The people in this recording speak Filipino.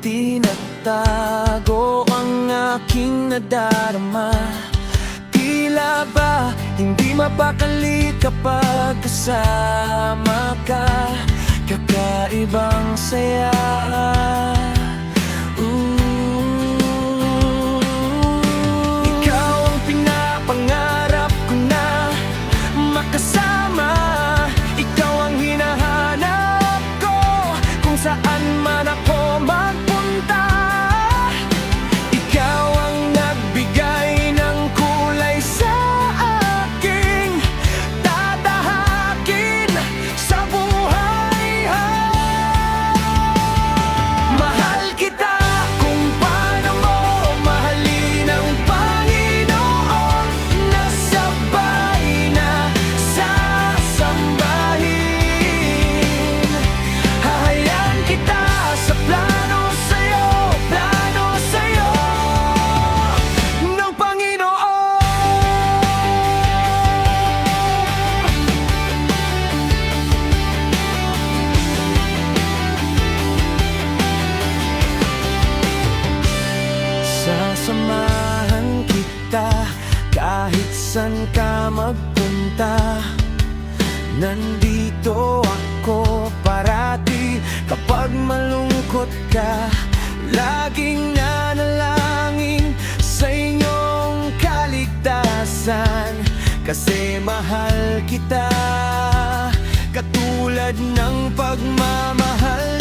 tinatago ang aking nadarama. Tila ba hindi mapakali kapag kasama ka? Kakaibang saya. Ikaw ang pinapangarap ko na makasama. Ikaw ang hinahanap ko kung saan man ako magpunta. Ikaw ang nagbigay ng kulay sa aking tatahakin sa buhay. Mahal kita kung paano mo mahalin ang Panginoon na sabay na sasambahin. Hahayaan kita sa plano sa'yo ng Panginoon. Sasamahan kita kahit saan ka magpunta. Nandito ako parati kapag malungkot ka. Laging nanalangin sa inyong kaligtasan, kasi mahal kita katulad ng pagmamahal